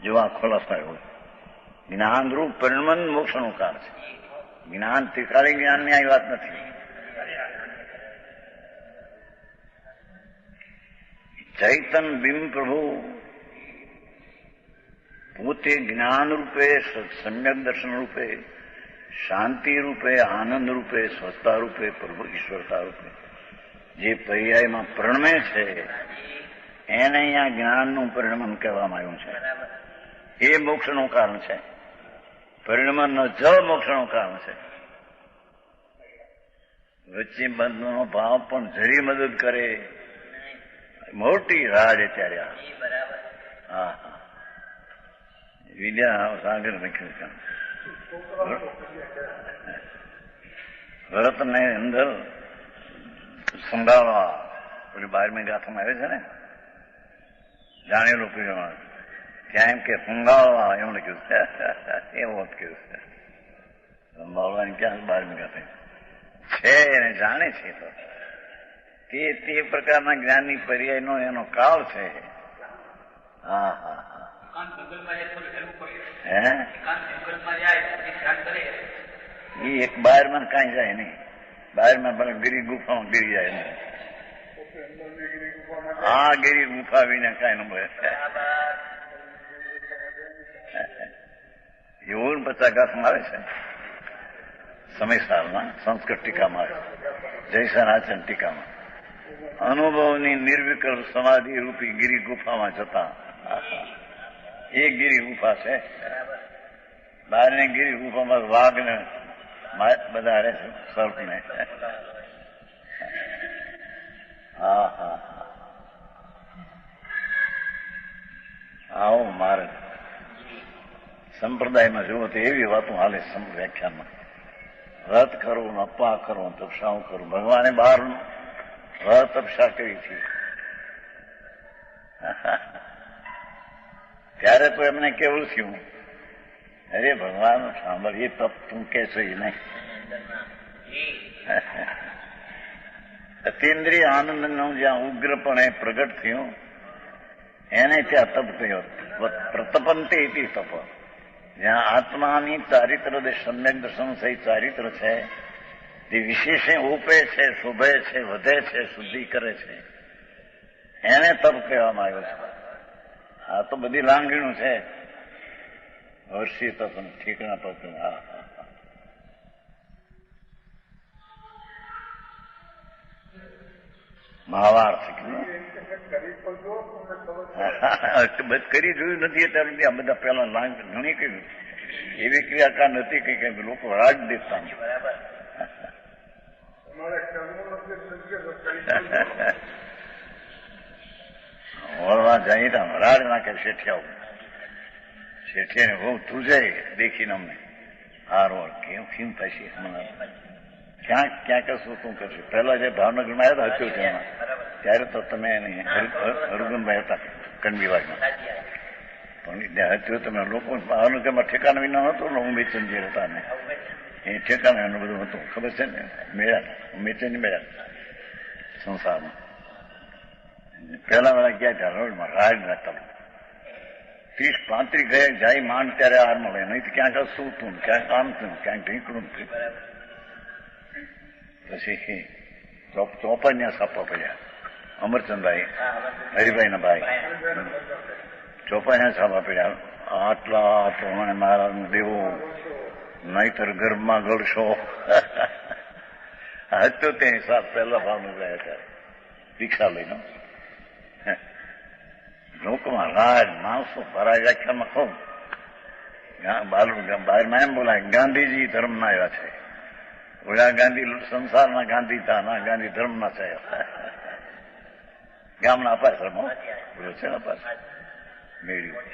જો આ ખોલાસાય હોય જ્ઞાનરૂપ પરિણમન મોક્ષનું કારણ છે. જ્ઞાન ત્રિકાળી જ્ઞાનની આવી વાત નથી. ચૈતન બિંબ પ્રભુ પોતે જ્ઞાન રૂપે, સમ્યક દર્શન રૂપે, શાંતિ રૂપે, આનંદ રૂપે, સ્વસ્થતા રૂપે, પ્રભુ ઈશ્વરતા રૂપે જે પર્યાયમાં પ્રણમે છે એને અહીંયા જ્ઞાનનું પરિણમન કહેવામાં આવ્યું છે. એ મોક્ષનું કારણ છે. પરિણમનનો જ મોક્ષનું કારણ છે. વચ્ચે બંધનો ભાવ પણ જરી મદદ કરે, મોટી રાડ ત્યારે હા હા વિદ્યા સાગર લખ્યું ભરતને અંદર સંભાળવા પેલી 12મી ગાથામાં આવે છે ને, જાણેલું પીડમાં ત્યાં એમ કે સંભાળવા એવું લખ્યું છે. એવું કહ્યું છે. સંભાળવાની ક્યાં 12મી ગાથા છે એને જાણે છે. તો તે પ્રકારના જ્ઞાનની પર્યાયનો એનો કાળ છે. હા હા હા એ એક 12માં કાંઈ જાય નહીં. 12માં ભલે ગિરી ગુફામાં ગીરી જાય નહીં. હા ગિરી ગુફા વિના કાંઈ ન મળે. એવું 50 ગાથામાં આવે છે સમયસારમાં સંસ્કૃત ટીકામાં આવે, જયસનાચન ટીકામાં. અનુભવની નિર્વિકલ્પ સમાધિ રૂપી ગિરી ગુફામાં જતા એ ગિરી ગુફા છે. બહારની ગિરી ગુફામાં વાઘને બધા રહે છે, સર્પને. હા હા આવો મારે સંપ્રદાયમાં જુઓ તો એવી વાતો હાલે વ્યાખ્યાનમાં. વ્રત કરવું, અપા કરવું, તપસાઓ કરવું. ભગવાને બહાર વ્રત તપસા કરી છે. ત્યારે તો એમને કેવું થયું, અરે ભગવાન સાંભળ, એ તપ તું કે છો એ નહીં. અતિન્દ્રિય આનંદનું જ્યાં ઉગ્રપણે પ્રગટ થયું એને ત્યાં તપ થયો. પ્રતપંતે ઇતિ તપ. જ્યાં આત્માની ચારિત્ર સમ્યક દર્શન સહિત ચારિત્ર છે, જે વિશેષે ઉપે છે, શોભે છે, વધે છે, શુદ્ધિ કરે છે, એને તપ કહેવામાં આવ્યો છે. આ તો બધી લાંગણીઓ છે. વર્ષી તપ ઠીકણા તપ. હા મહાભારત કરી જોયું નથી અત્યારે સુધી. આ બધા પેલા લાંગ ઘણી કર્યું. એવી ક્રિયાકાર નથી કઈ લોકો રાજ દેતા. વળવા જાય રાડ નાખે શેઠિયાઓ. શેઠિયાને બહુ તુજે દેખીને અમને હારો કેમ થશે ક્યાંક ક્યાંક શું કરશે. પેલા જે ભાવનગરમાં આવ્યા હતા ત્યાં ત્યારે તો તમે હરગુનભાઈ હતા કણબીવાડમાં, પણ હતું તમે લોકો ભાવનગરમાં ઠેકાણા વિના હતું. ઉમેચંદજી હતા ને એ ઠેકાણા એનું બધું હતું ખબર છે ને. મેળા ઉમેચંદજી મેળા સંસારમાં પહેલા વાળા ગયા ત્યાં રોડમાં રાડ નાખતા 30-35 ગયા જાય માંડ ત્યારે હાર મળે. નહીં તો ક્યાંક શું તું, ક્યાંક આમ થયું, ક્યાંક ઢીકડું થયું. પછી ચોપાન્યા છાપવા પડ્યા. અમરચંદભાઈ હરિભાઈના ભાઈ ચોપાન્યા છાપવા પડ્યા. આટલા પ્રમાણે મહારાજ દેવો, નહીતર ગર્ભમાં ગળશો. હતો તે હિસાબ પહેલા ભાવનું ગયા ત્યારે દીક્ષા લઈને લોકમાં રાજ માણસો ભરાય. વ્યાખ્યામાં કહું બહારમાં એમ બોલાય ગાંધીજી ધર્મના આવ્યા છે. ઓલા ગાંધી સંસારના ગાંધી હતા, ના ગાંધી ધર્મના છે. ગામના અપાશ્રમો બોલો છે ને અપાશ્રમ મેળ્યું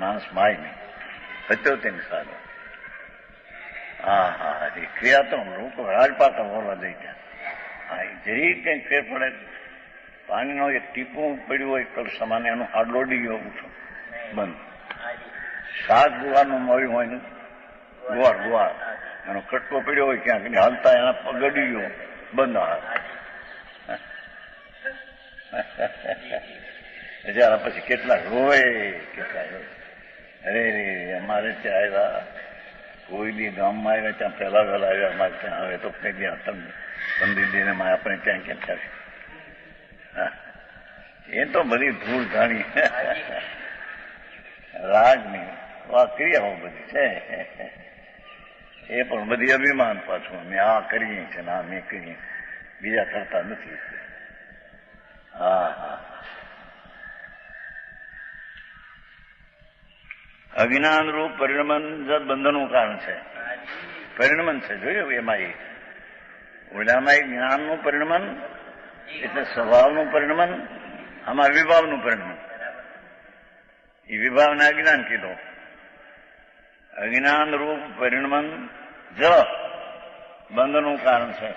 માણસ માય નહીં. 77 સાલ. હા હા એ ક્રિયા તો લોકો રાજપાતા બોલવા જઈ ગયા. હા એ જરી કંઈક ફેર પડે. પાણીનો એક ટીપું પડ્યું હોય કળશામાં એનું હાડ લોડી ગયો ઉઠો બંધ. શાક ગુવારનું મળ્યું હોય ને ગુવાર એનો કટકો પડ્યો હોય ક્યાંક હાલતા એના પગડી ગયો બંધ હાથ. જયારે પછી કેટલા રોવે કેટલા રોવે. અરે રે અમારે ત્યાં આવ્યા, કોઈ બી ગામમાં આવ્યા ત્યાં પહેલા વહેલા આવ્યા અમારે ત્યાં. હવે તો કઈ ગયા તમને પંડિતજીને આપણે ત્યાં ક્યાં થશે. એ તો બધી ધૂળ ધાણી રાજની ક્રિયાઓ બધી છે. એ પણ બધી અભિમાન પાછું મેં આ કરીએ છે ને આ મેં કરીએ, બીજા કરતા નથી. હા હા. અજ્ઞાન રૂપ પરિણમન બંધનનું કારણ છે. પરિણમન છે જોયું એમાં. એ ઓલામાં જ્ઞાનનું પરિણમન એટલે સ્વભાવનું પરિણમન, આમાં વિભાવનું પરિણમન. એ વિભાવને અજ્ઞાન કીધો. અજ્ઞાન રૂપ પરિણમન જ બંધનું કારણ છે.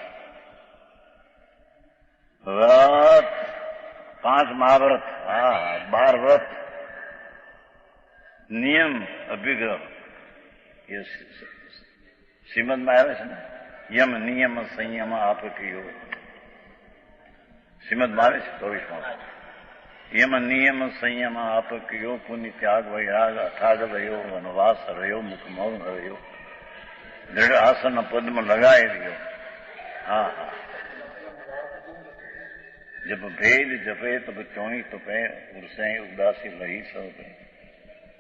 વ્રત 5 મહાવ્રત, 12 વ્રત, નિયમ અભિગ્રહ એ શ્રીમદમાં આવે છે ને. યમ નિયમ સંયમ આપકીયો શ્રીમદમાં આવે છે 24માં. યમ નિયમ સંયમ આપકીયો પુનિ ત્યાગ વૈરાગ અથાગ રહ્યો વનવાસ રહ્યો મુખ મૌન રહ્યો દૃઢ આસન પદ્મ લગાય રહ્યો. હા હા. जब भेद जपे तब चौनी तुपे उर्से उदासी लही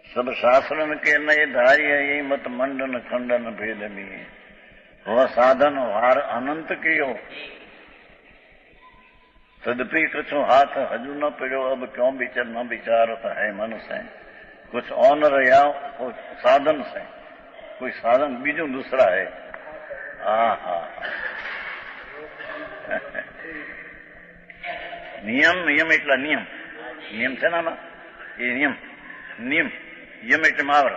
सब शास्त्रन के नए धार्य ये मत मंडन खंडन भेद में वह साधन वार अनंत कियो तदपि कुछ हाथ हजू न पड़ो अब क्यों विचार न विचारत है मन से कुछ और न रहा कुछ साधन से कोई साधन बीजू दूसरा है. हा हा. નિયમ નિયમ એટલા નિયમ નિયમ છે ને આમાં. એ નિયમ નિયમ યમ એટલે મહાવર,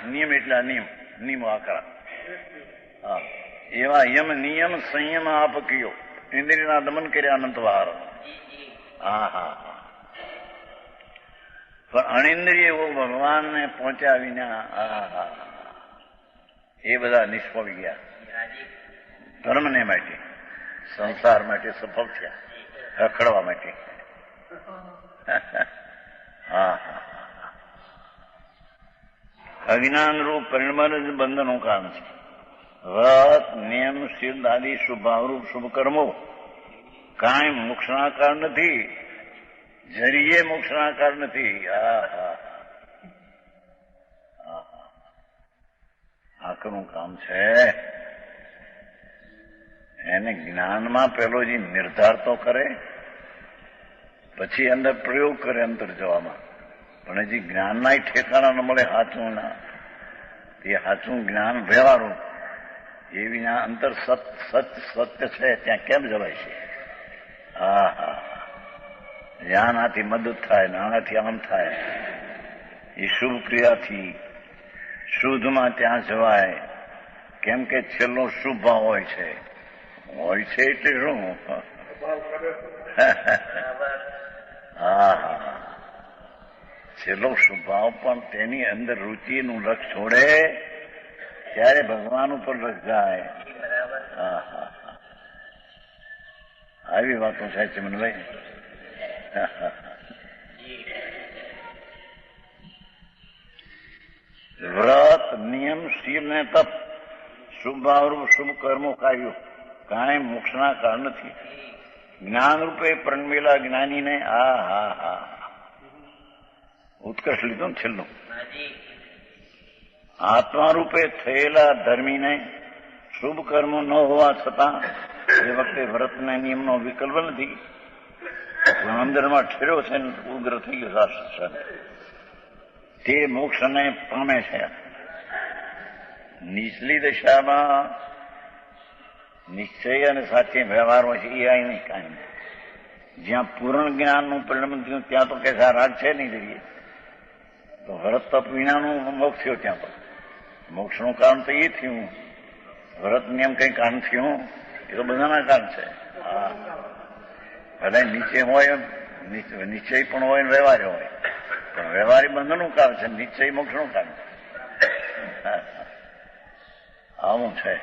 નિયમ એટલા નિયમ નિયમો આકરા. હા. એવા યમ નિયમ સંયમ આપ કયો ઇન્દ્રિયના દમન કર્યા અનંત વાર. હા હા હા. પણ અનિન્દ્રિય એવો ભગવાનને પહોંચ્યા વિના એ બધા નિષ્ફળ ગયા. ધર્મને માટે સંસાર માટે સફળ થયા, રખડવા માટે. હા. અજ્ઞાન રૂપ પરિણમન જ બંધનનું કારણ છે. વ્રત નિયમ સિદ્ધ આદિ શુભાવરૂપ શુભ કર્મો કાંઈ મોક્ષના કારણ નથી, જરીએ મોક્ષના કારણ નથી. આખરું કામ છે. એને જ્ઞાનમાં પેલો જે નિર્ધાર તો કરે, પછી અંદર પ્રયોગ કરે અંતર જવામાં. પણ હજી જ્ઞાનના ઠેકાણા ન મળે સાચું ના. એ સાચું જ્ઞાન વ્યવહારું એ વિના અંતર સત્ય છે ત્યાં કેમ જવાય છે. હા હા. જ્ઞાન આથી મદદ થાય, નાણાથી આમ થાય. એ શુભ ક્રિયાથી શુદ્ધમાં ત્યાં જવાય. કેમ કે છેલ્લો શુભ ભાવ હોય છે. હોય છે એટલે શું? હા હા. છેલ્લો સ્વભાવ પણ તેની અંદર રુચિનું લક્ષ છોડે ત્યારે ભગવાન ઉપર લક્ષ જાય. હા હા. આવી વાતો છે ચમનભાઈ. વ્રત નિયમ શીલ ને તપ શુભ ભાવરૂપ શુભ કર્મો કાર્યો કાંઈ મોક્ષના કારણ નથી. જ્ઞાન રૂપે પ્રણમેલા જ્ઞાનીને ઉત્કર્ષ લીધો ને છેલ્લો. આત્મા રૂપે થયેલા ધર્મીને શુભ કર્મો ન હોવા છતાં એ વખતે વ્રતના નિયમનો વિકલ્પ નથી. અંદરમાં ઠેર્યો છે ને ઉગ્ર થઈ ગયો શાસ્ત્ર, તે મોક્ષને પામે છે. નીચલી દશામાં નિશ્ચય અને સાચે વ્યવહારમાં છે એ અહીં નહીં કાંઈ નહીં. જ્યાં પૂર્ણ જ્ઞાનનું પરિણામ થયું ત્યાં તો કઈ રાગ છે નહીં જઈએ. તો વ્રત તપ વિનાનું મોક્ષ થયો ત્યાં તો. મોક્ષનું કારણ તો એ થયું. વ્રત નિયમ કઈ કારણ થયું એ તો બધાના કારણ છે. હા. ભલે નીચે હોય, નિશ્ચય પણ હોય ને વ્યવહાર હોય, પણ વ્યવહારી બંધનનું કારણ છે, નિશ્ચય મોક્ષનું કારણ છે. આવું છે.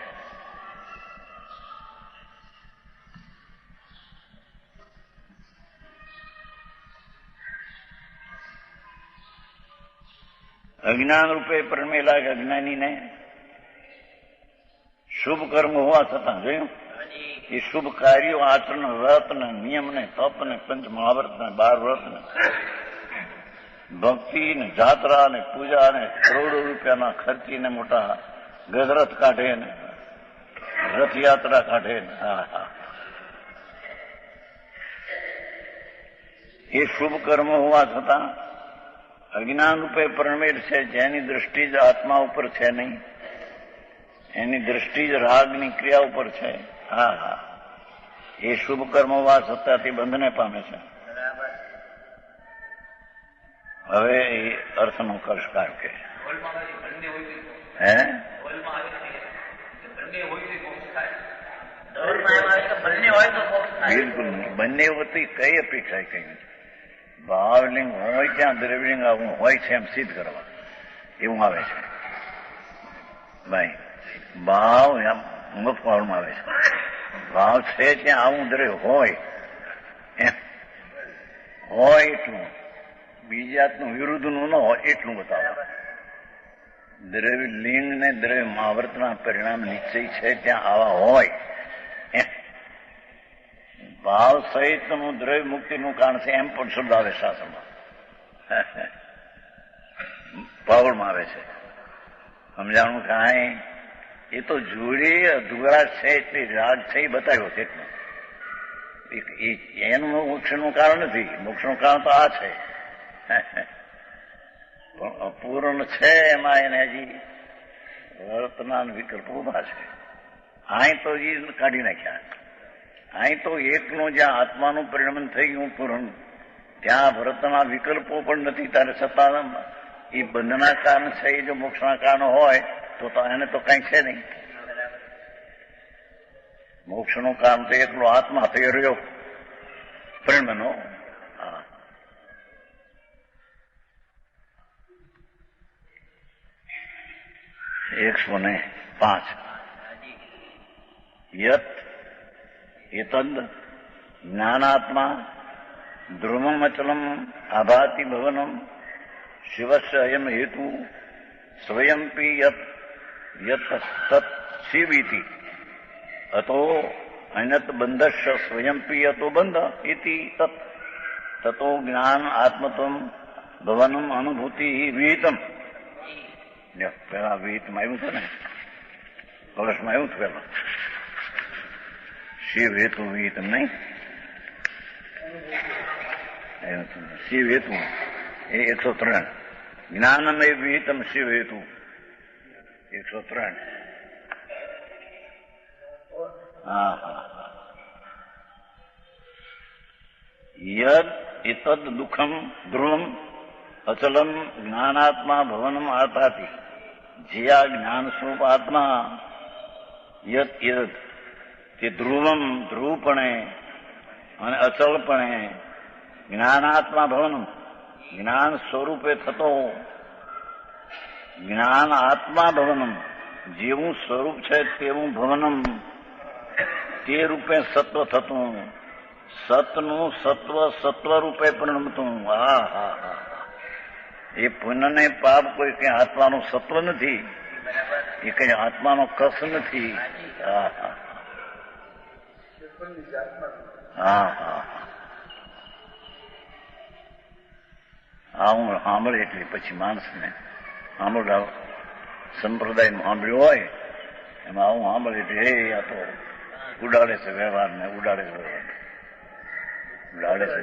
અજ્ઞાન રૂપે પરમેલા અજ્ઞાનીને શુભ કર્મ હોવા છતાં જોયું એ શુભ કાર્યો આચરણ વ્રત ને નિયમ ને તપ ને પંચ મહાવ્રત ને 12 વ્રત ને ભક્તિ ને જાત્રા ને પૂજા ને કરોડો રૂપિયાના ખર્ચીને મોટા ગજરાત કાઢે ને રથયાત્રા કાઢે ને એ શુભ કર્મ હોવા છતાં અજ્ઞાન રૂપે પરમેલ છે, જેની દ્રષ્ટિ જ આત્મા ઉપર છે નહીં, એની દ્રષ્ટિ જ રાગની ક્રિયા ઉપર છે. હા હા, એ શુભ કર્મ હોવા છતાં તે બંધને પામે છે. હવે એ અર્થનો કર્ષકાર કે હે બિલકુલ નહીં. બંને વતી કઈ અપેક્ષા કઈ નથી. ભાવલિંગ હોય ત્યાં દ્રવ્યલિંગ આવું હોય છે એમ સિદ્ધ કરવા એવું આવે છે ભાઈ. ભાવ એમ મફળમાં આવે છે. ભાવ છે ત્યાં આવું દ્રવ્ય હોય એમ હોય એટલું, બીજાતનું વિરુદ્ધનું ન હોય એટલું બતાવે. દ્રવ્ય લિંગ ને દ્રવ્ય મહાવર્તના પરિણામ નિશ્ચય છે ત્યાં આવા હોય એમ. ભાવ સહિતનું દ્રવ્ય મુક્તિનું કારણ છે એમ પણ શબ્દ આવે શાસ્ત્રમાં, પાવડમાં આવે છે. સમજાણું કાંઈ એ તો જોડી અધૂરા છે એટલી રાગ છે એ બતાવ્યો છે એટલું. એનું મોક્ષનું કારણ નથી, મોક્ષનું કારણ તો આ છે. પણ અપૂર્ણ છે એમાં એને હજી વર્તના વિકલ્પ ઉભા છે. અહીં તો એ કાઢી નાખ્યા. અહીં તો એકનું જ્યાં આત્માનું પરિણમન થઈ ગયું પૂર્ણ, ત્યાં વર્તના વિકલ્પો પણ નથી. ત્યારે છતાં એ બંધના કારણ છે, એ જો મોક્ષના કારણ હોય તો એને તો કઈ છે નહીં. મોક્ષનું કારણ તો એકલો આત્મા થઈ રહ્યો પરિણમનો. 105 યત એતદ જ્ઞાનાત્મા ધ્રુવમ અચલમ આભાતિ ભવનમ શિવસ્ય અયમ હેતુ સ્વયંપી યત તત શિવીતિ અતો અનત બંધસ્ય સ્વયંપી યતો બંધ ઇતિ તતો જ્ઞાન આત્મત્વમ ભવનમ અનુભૂતિ વિહિતમ. પેલા વિહિતમાં આવ્યું છે ને, વર્ષમાં આવ્યું છે પેલા શિવ હેતુ વિહિતમ નહીં, શિવ હેતુ એ 103. જ્ઞાનમય વિહિતમ શિવ હેતુ 103. હા હા. યદ એતદ દુઃખમ ધ્રુવમ અચલમ જ્ઞાનાત્મા ભવનમ આતાતી. જે આ જ્ઞાન સ્વરૂપ આત્મા યદ યદ તે ધ્રુવમ ધ્રુવપણે અને અચલપણે જ્ઞાનાત્મા ભવનમ જ્ઞાન સ્વરૂપે થતો જ્ઞાન આત્મા ભવનમ જેવું સ્વરૂપ છે તેવું ભવનમ તે રૂપે સત્વ થતું, સતનું સત્વ સત્વ રૂપે પરિણમતું. હા હા હા. એ પુણ્ય ને પાપ કોઈ કઈ આત્માનું સત્વ નથી, એ કઈ આત્માનો કસ નથી. હા હા હા હા. આવું સાંભળે એટલે પછી માણસને સાંભળાવ સંપ્રદાયમાં સાંભળ્યું હોય એમાં આવું સાંભળે એટલે હે આ તો ઉડાડે છે વ્યવહારને, ઉડાડે છે ઉડાડે છે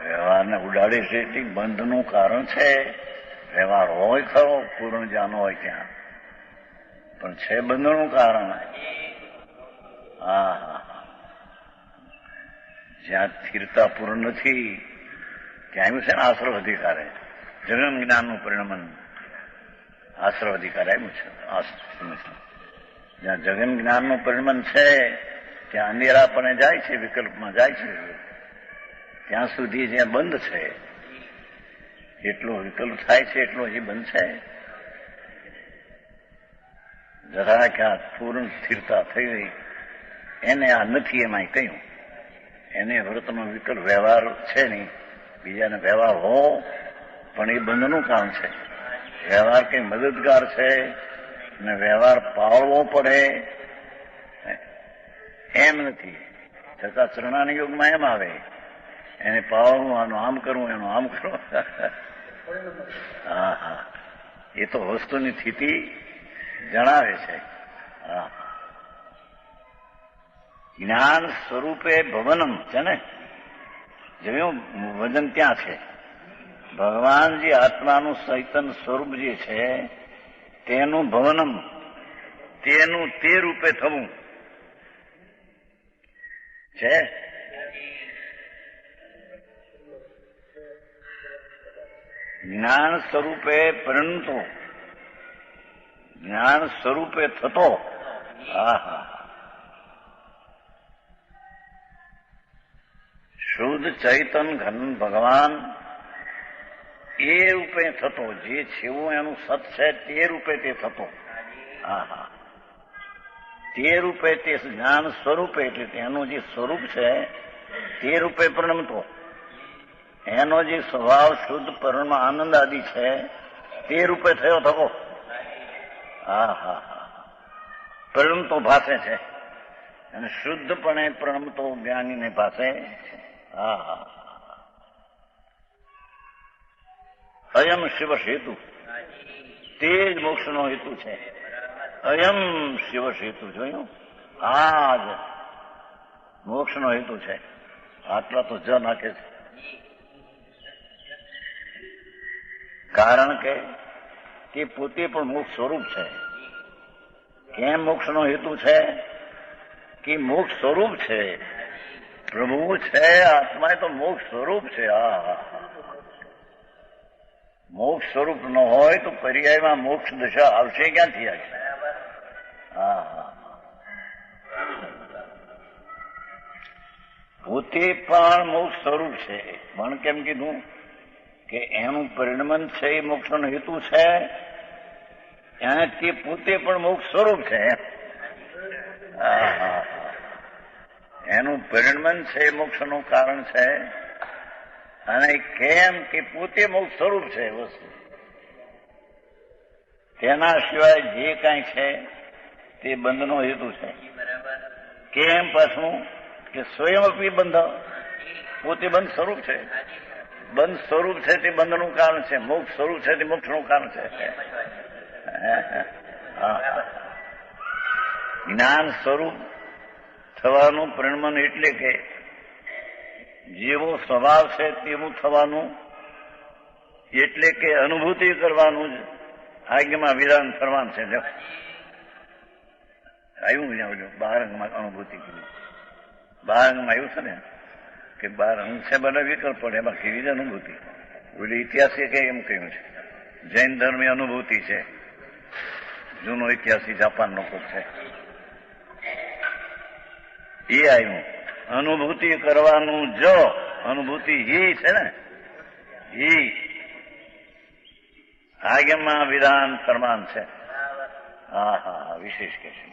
વ્યવહારને ઉડાડે છે. તે બંધનું કારણ છે. વ્યવહાર હોય ખરો પૂર્ણ જાનો હોય ત્યાં, પણ છે બંધનું કારણ. હા હા. જ્યાં સ્થિરતા પૂર્ણ નથી ત્યાં આવ્યું છે ને આશ્રવ અધિકારે, જગન જ્ઞાનનું પરિણમન આશ્રવ અધિકાર આવ્યું છે. જ્યાં જગન જ્ઞાનનું પરિણમન છે ત્યાં અંધેરાપણે જાય છે, વિકલ્પમાં જાય છે. ત્યાં સુધી જ્યાં બંધ છે એટલો વિકલ્પ થાય છે એટલો હજી બંધ છે. જરા ક્યાં પૂર્ણ સ્થિરતા થઈ ગઈ એને આ નથી એમાં કહ્યું. એને વ્રતનો વિકલ્પ વ્યવહાર છે નહીં, બીજાને વ્યવહાર હો પણ એ બંધનું કામ છે. વ્યવહાર કઈ મદદગાર છે ને વ્યવહાર પાળવો પડે એમ નથી. છતાં ચરણાની યોગમાં એમ આવે, એને પાળવું, આનું આમ કરવું, એનું આમ કરવું. હા હા, એ તો વસ્તુની સ્થિતિ જણાવે છે. હા, જ્ઞાન સ્વરૂપે ભવનમ છે ને, જોયું વજન ત્યાં છે. ભગવાન જે આત્માનું ચૈતન સ્વરૂપ જે છે તેનું ભવનમ, તેનું તે રૂપે થવું છે. જ્ઞાન સ્વરૂપે પરિણતો, જ્ઞાન સ્વરૂપે થતો. હા હા, શુદ્ધ ચૈતન ઘન ભગવાન એ રૂપે થતો, જે છેવું એનું સત છે તે રૂપે તે થતો. હા હા, તે રૂપે તે જ્ઞાન સ્વરૂપે, એટલે તેનું જે સ્વરૂપ છે તે રૂપે પરિણમતો. એનો જે સ્વભાવ શુદ્ધ પરમ આનંદ આદિ છે તે રૂપે થયો થકો. હા હા હા, પરિણમતો ભાષે છે અને શુદ્ધપણે પરિણમતો જ્ઞાનીને ભાષે છે. હા હા, અયમ શિવ હેતુ, તે જ મોક્ષનો હેતુ છે. અયમ શિવ હેતુ, જોયું? આ જ મોક્ષનો હેતુ છે. આટલા તો જ નાખે છે. કારણ કે પોતે પણ મોક્ષ સ્વરૂપ છે. કેમ મોક્ષનો હેતુ છે? કે મોક્ષ સ્વરૂપ છે, પ્રભુ છે, આત્મા તો મોક્ષ સ્વરૂપ છે. હા, મોક્ષ સ્વરૂપ ન હોય તો પર્યાયમાં મોક્ષ દશા આવશે ક્યાંથી? આવશે? હા, પોતે પણ મોક્ષ સ્વરૂપ છે. પણ કેમ કીધું કે એનું પરિણમન છે એ મોક્ષનો હેતુ છે, તે પોતે પણ મોક્ષ સ્વરૂપ છે. એનું પરિણમન છે એ મોક્ષનું કારણ છે. અને કેમ કે પોતે મોક્ષ સ્વરૂપ છે વસ્તુ, તેના સિવાય જે કાંઈ છે તે બંધનો હેતુ છે. કેમ પાછું? કે સ્વયં અપી બંધ, પોતે બંધ સ્વરૂપ છે. બંધ સ્વરૂપ છે તે બંધનું કારણ છે, મોક્ષ સ્વરૂપ છે તે મોક્ષનું કારણ છે. જ્ઞાન સ્વરૂપ થવાનું પરિણમન એટલે કે જેવો સ્વભાવ છે તેવું થવાનું, એટલે કે અનુભૂતિ કરવાનું જ આજ્ઞામાં વિધાન ફરવાનું છે. આવ્યું ને 12 અંગમાં અનુભૂતિ કરી. 12 અંગમાં આવ્યું છે ને કે 12 અંગ છે, બધા વિકલ્પ પડે, એમાં કેવી જ અનુભૂતિ. ઓલી ઇતિહાસે એમ કહ્યું છે, જૈન ધર્મની અનુભૂતિ છે, જૂનો ઇતિહાસી જાપાનનો કોક છે એ આવ્યું. અનુભૂતિ કરવાનું જો, અનુભૂતિ હી છે ને, હી આજ્ઞામાં વિધાન ફરમાન છે. હા હા, વિશેષ કે છે.